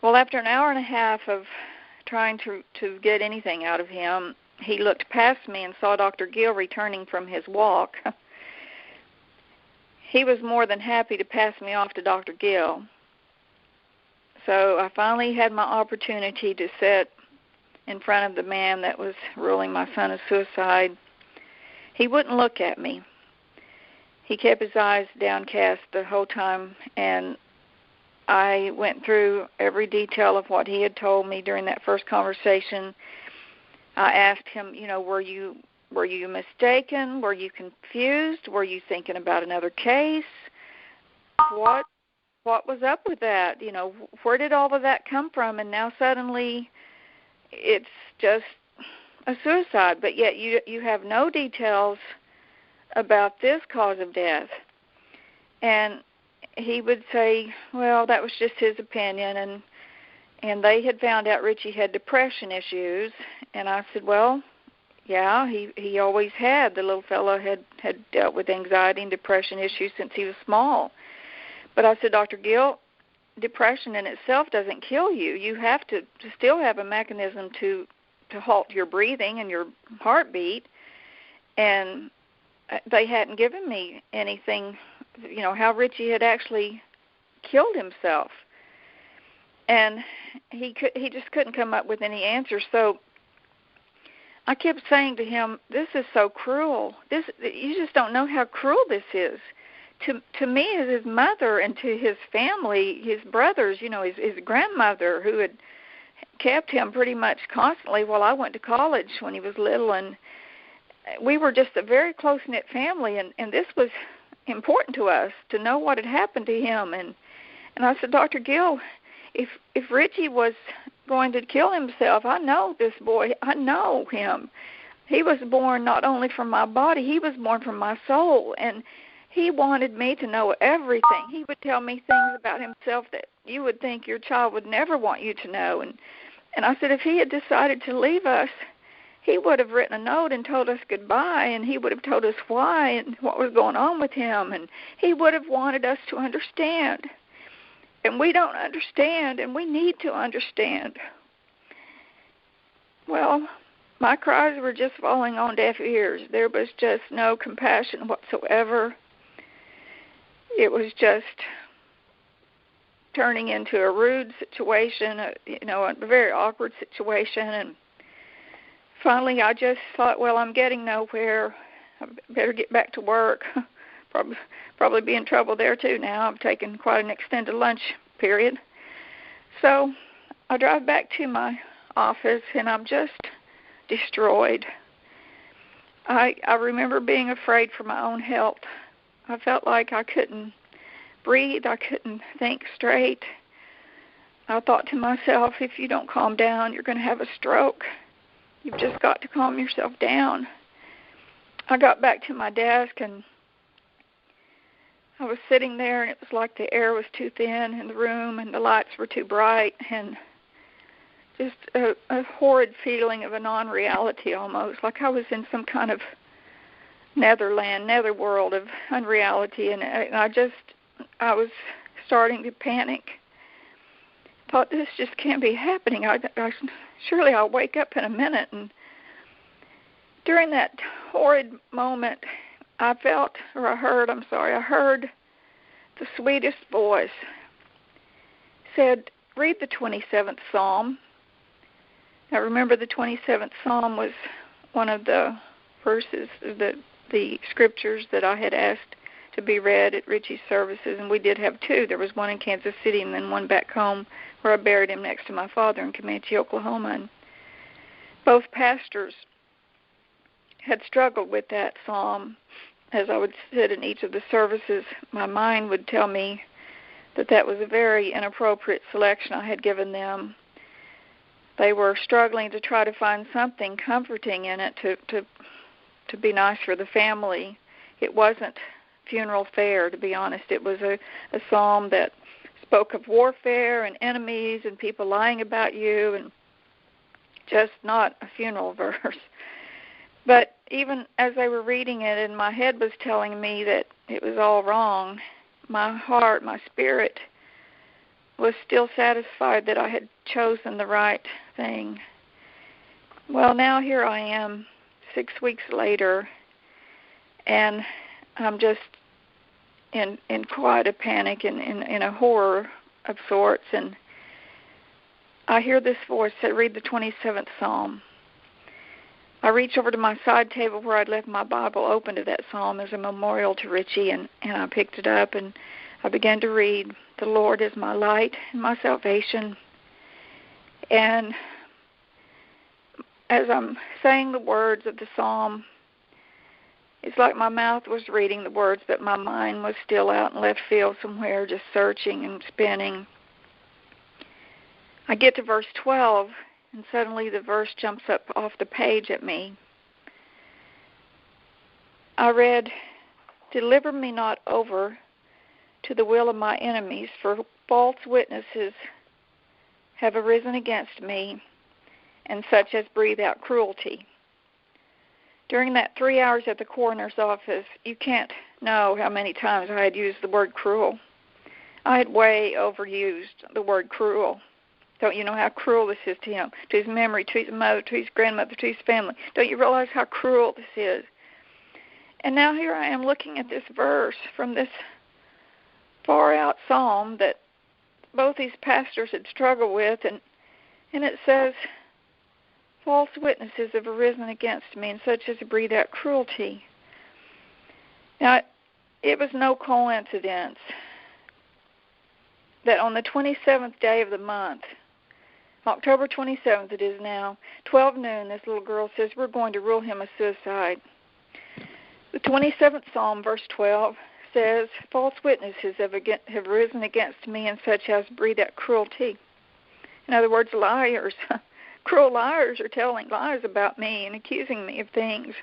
Well, after an hour and a half of trying to get anything out of him, he looked past me and saw Dr. Gill returning from his walk. He was more than happy to pass me off to Dr. Gill. So I finally had my opportunity to sit in front of the man that was ruling my son as suicide. He wouldn't look at me. He kept his eyes downcast the whole time, and I went through every detail of what he had told me during that first conversation. I asked him, were you mistaken? Were you confused? Were you thinking about another case? What was up with that? Where did all of that come from? And now suddenly it's just a suicide, but yet you have no details about this cause of death. And he would say, well, that was just his opinion, and they had found out Richie had depression issues. And I said, well, yeah, he always had. The little fellow had dealt with anxiety and depression issues since he was small. But I said, Dr. Gill, depression in itself doesn't kill you. You have to still have a mechanism to halt your breathing and your heartbeat. And they hadn't given me anything, how Richie had actually killed himself. And he just couldn't come up with any answers. So I kept saying to him, this is so cruel. You just don't know how cruel this is. To me, as his mother, and to his family, his brothers, his grandmother, who had kept him pretty much constantly while I went to college when he was little. And we were just a very close-knit family, and this was important to us to know what had happened to him. And I said, Dr. Gill, if Richie was going to kill himself, I know this boy. I know him. He was born not only from my body, he was born from my soul, and he wanted me to know everything. He would tell me things about himself that you would think your child would never want you to know. And I said, if he had decided to leave us, he would have written a note and told us goodbye, and he would have told us why and what was going on with him, and he would have wanted us to understand. And we don't understand, and we need to understand. Well, my cries were just falling on deaf ears. There was just no compassion whatsoever. It was just turning into a rude situation, a very awkward situation. And finally I just thought, well, I'm getting nowhere. I better get back to work. Probably be in trouble there too now. I've taken quite an extended lunch period. So I drive back to my office, and I'm just destroyed. I remember being afraid for my own health. I felt like I couldn't breathe. I couldn't think straight. I thought to myself, if you don't calm down, you're going to have a stroke. You've just got to calm yourself down. I got back to my desk, and I was sitting there, and it was like the air was too thin in the room, and the lights were too bright, and just a horrid feeling of a non-reality almost, like I was in some kind of netherworld of unreality, and I was starting to panic. Thought, this just can't be happening. Surely I'll wake up in a minute. And during that horrid moment, I heard the sweetest voice said, read the 27th Psalm. Now remember, the 27th Psalm was one of the verses, the scriptures that I had asked to be read at Richie's services, and we did have two. There was one in Kansas City and then one back home where I buried him next to my father in Comanche, Oklahoma. And both pastors had struggled with that psalm. As I would sit in each of the services, my mind would tell me that was a very inappropriate selection I had given them. They were struggling to try to find something comforting in it to be nice for the family. It wasn't funeral fare, to be honest. It was a psalm that spoke of warfare and enemies and people lying about you, and just not a funeral verse. But even as they were reading it, and my head was telling me that it was all wrong, my heart, my spirit was still satisfied that I had chosen the right thing. Well, now here I am 6 weeks later, and I'm just in quite a panic and in a horror of sorts, and I hear this voice say, read the 27th Psalm. I reach over to my side table where I'd left my Bible open to that psalm as a memorial to Richie, and I picked it up, and I began to read, the Lord is my light and my salvation. And as I'm saying the words of the psalm, it's like my mouth was reading the words, but my mind was still out in left field somewhere, just searching and spinning. I get to verse 12, and suddenly the verse jumps up off the page at me. I read, deliver me not over to the will of my enemies, for false witnesses have arisen against me, and such as breathe out cruelty. During that 3 hours at the coroner's office, you can't know how many times I had used the word cruel. I had way overused the word cruel. Don't you know how cruel this is to him, to his memory, to his mother, to his grandmother, to his family? Don't you realize how cruel this is? And now here I am looking at this verse from this far-out psalm that both these pastors had struggled with, and it says, false witnesses have arisen against me, and such as breathe out cruelty. Now, it was no coincidence that on the 27th day of the month, October 27th it is now, 12 noon, this little girl says, we're going to rule him a suicide. The 27th Psalm, verse 12, says, false witnesses have risen against me, and such as breathe out cruelty. In other words, liars. Cruel liars are telling lies about me and accusing me of things.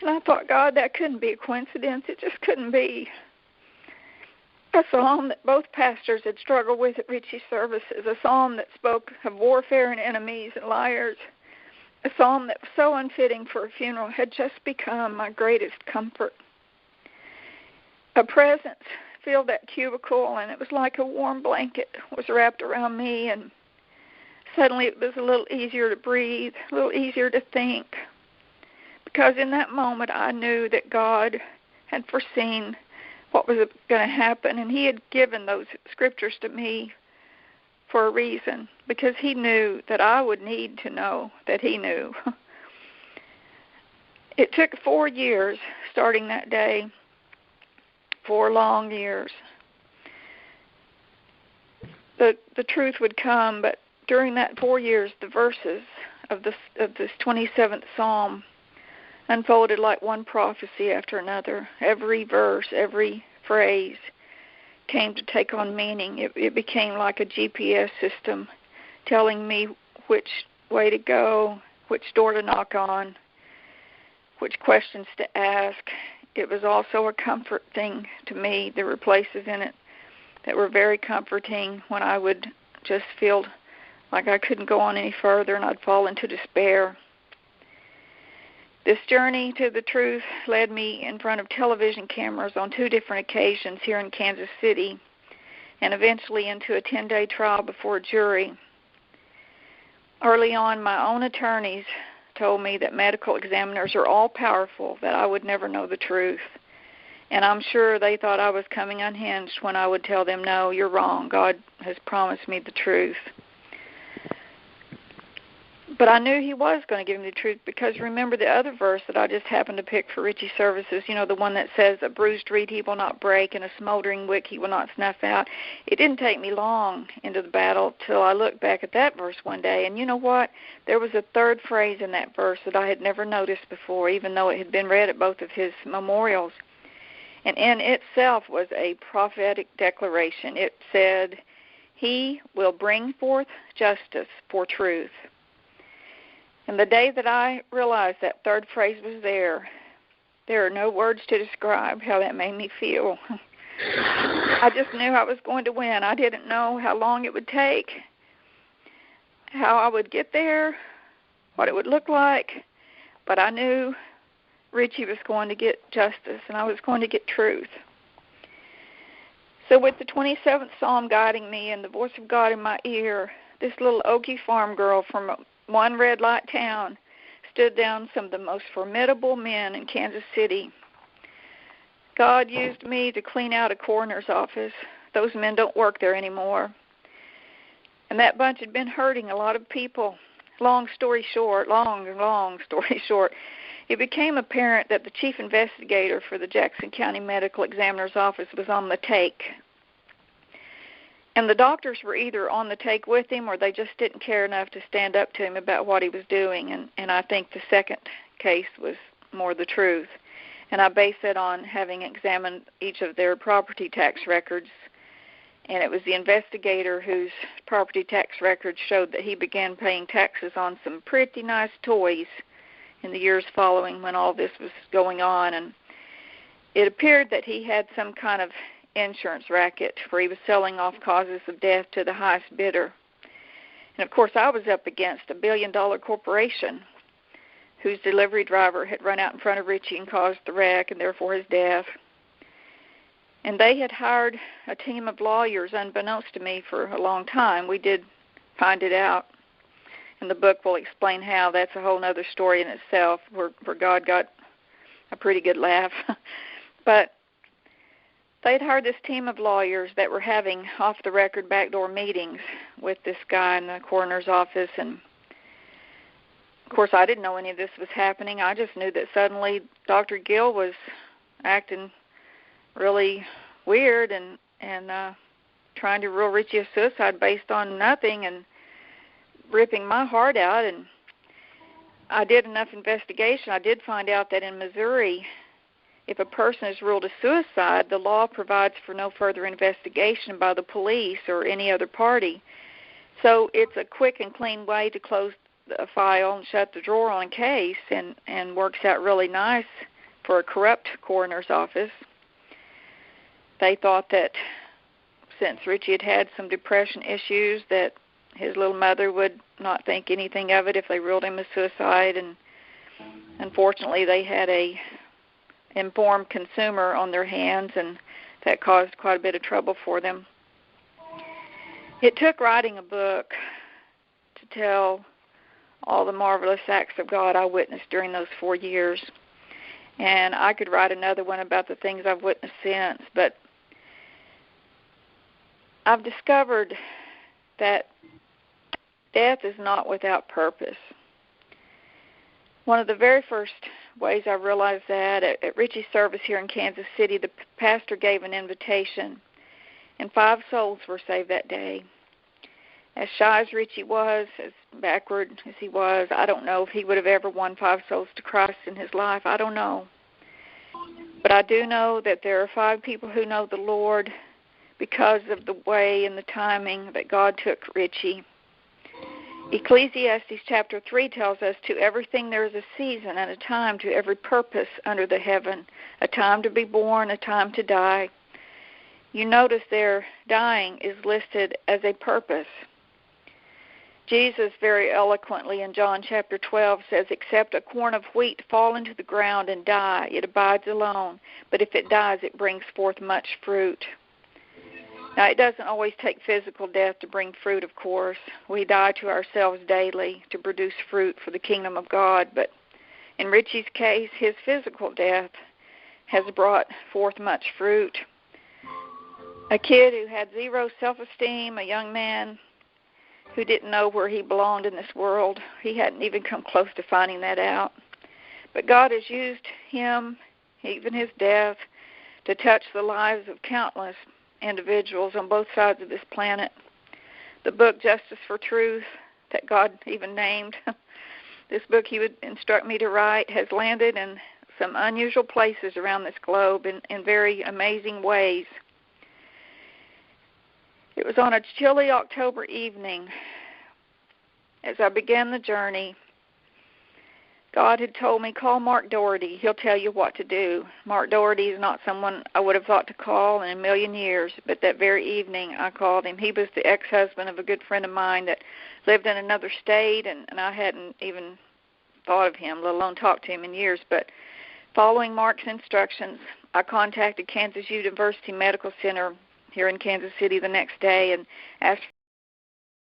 And I thought, God, that couldn't be a coincidence. It just couldn't be. A psalm that both pastors had struggled with at Richie's services, a psalm that spoke of warfare and enemies and liars, a psalm that was so unfitting for a funeral had just become my greatest comfort. A presence filled that cubicle, and it was like a warm blanket was wrapped around me, and suddenly it was a little easier to breathe, a little easier to think, because in that moment I knew that God had foreseen what was going to happen, and he had given those scriptures to me for a reason, because he knew that I would need to know that he knew. It took 4 years starting that day, 4 long years. The truth would come, but during that 4 years, the verses of this 27th Psalm unfolded like one prophecy after another. Every verse, every phrase came to take on meaning. It became like a GPS system telling me which way to go, which door to knock on, which questions to ask. It was also a comfort thing to me. There were places in it that were very comforting when I would just feel like I couldn't go on any further and I'd fall into despair. This journey to the truth led me in front of television cameras on 2 different occasions here in Kansas City, and eventually into a 10-day trial before a jury. Early on, my own attorneys told me that medical examiners are all powerful, that I would never know the truth. And I'm sure they thought I was coming unhinged when I would tell them, no, you're wrong. God has promised me the truth. But I knew he was going to give me the truth, because remember the other verse that I just happened to pick for Richie's services, you know, the one that says, a bruised reed he will not break and a smoldering wick he will not snuff out. It didn't take me long into the battle till I looked back at that verse one day. And you know what? There was a third phrase in that verse that I had never noticed before, even though it had been read at both of his memorials. And in itself was a prophetic declaration. It said, he will bring forth justice for truth. And the day that I realized that third phrase was there are no words to describe how that made me feel. I just knew I was going to win. I didn't know how long it would take, how I would get there, what it would look like, but I knew Richie was going to get justice and I was going to get truth. So with the 27th Psalm guiding me and the voice of God in my ear, this little Okie farm girl from one red light town stood down some of the most formidable men in Kansas City. God used me to clean out a coroner's office. Those men don't work there anymore. And that bunch had been hurting a lot of people. Long story short, it became apparent that the chief investigator for the Jackson County Medical Examiner's Office was on the take. And the doctors were either on the take with him or they just didn't care enough to stand up to him about what he was doing. And I think the second case was more the truth. And I base it on having examined each of their property tax records. And it was the investigator whose property tax records showed that he began paying taxes on some pretty nice toys in the years following when all this was going on. And it appeared that he had some kind of insurance racket where he was selling off causes of death to the highest bidder. And, of course, I was up against a billion-dollar corporation whose delivery driver had run out in front of Richie and caused the wreck and therefore his death. And they had hired a team of lawyers unbeknownst to me for a long time. We did find it out. And the book will explain how. That's a whole other story in itself where God got a pretty good laugh. But they'd hired this team of lawyers that were having off-the-record backdoor meetings with this guy in the coroner's office. And, of course, I didn't know any of this was happening. I just knew that suddenly Dr. Gill was acting really weird and trying to rule Richie a suicide based on nothing and ripping my heart out. And I did enough investigation. I did find out that in Missouri, if a person is ruled a suicide, the law provides for no further investigation by the police or any other party. So it's a quick and clean way to close the file and shut the drawer on a case, and works out really nice for a corrupt coroner's office. They thought that since Richie had had some depression issues, that his little mother would not think anything of it if they ruled him a suicide. And unfortunately, they had a informed consumer on their hands, and that caused quite a bit of trouble for them. It took writing a book to tell all the marvelous acts of God I witnessed during those 4 years. And I could write another one about the things I've witnessed since, but I've discovered that death is not without purpose. One of the very first ways I realized that at Richie's service here in Kansas City, the pastor gave an invitation, and 5 souls were saved that day. As shy as Richie was, as backward as he was, I don't know if he would have ever won 5 souls to Christ in his life. I don't know. But I do know that there are 5 people who know the Lord because of the way and the timing that God took Richie. Ecclesiastes chapter 3 tells us, to everything there is a season and a time to every purpose under the heaven, a time to be born, a time to die. You notice there, dying is listed as a purpose. Jesus very eloquently in John chapter 12 says, except a corn of wheat fall into the ground and die, it abides alone. But if it dies, it brings forth much fruit. Now, it doesn't always take physical death to bring fruit, of course. We die to ourselves daily to produce fruit for the kingdom of God. But in Richie's case, his physical death has brought forth much fruit. A kid who had zero self-esteem, a young man who didn't know where he belonged in this world. He hadn't even come close to finding that out. But God has used him, even his death, to touch the lives of countless individuals on both sides of this planet. The book Justice for Truth that God even named, this book he would instruct me to write, has landed in some unusual places around this globe in very amazing ways. It was on a chilly October evening as I began the journey. God had told me, call Mark Doherty. He'll tell you what to do. Mark Doherty is not someone I would have thought to call in a million years, but that very evening I called him. He was the ex-husband of a good friend of mine that lived in another state, and I hadn't even thought of him, let alone talked to him in years. But following Mark's instructions, I contacted Kansas University Medical Center here in Kansas City the next day and asked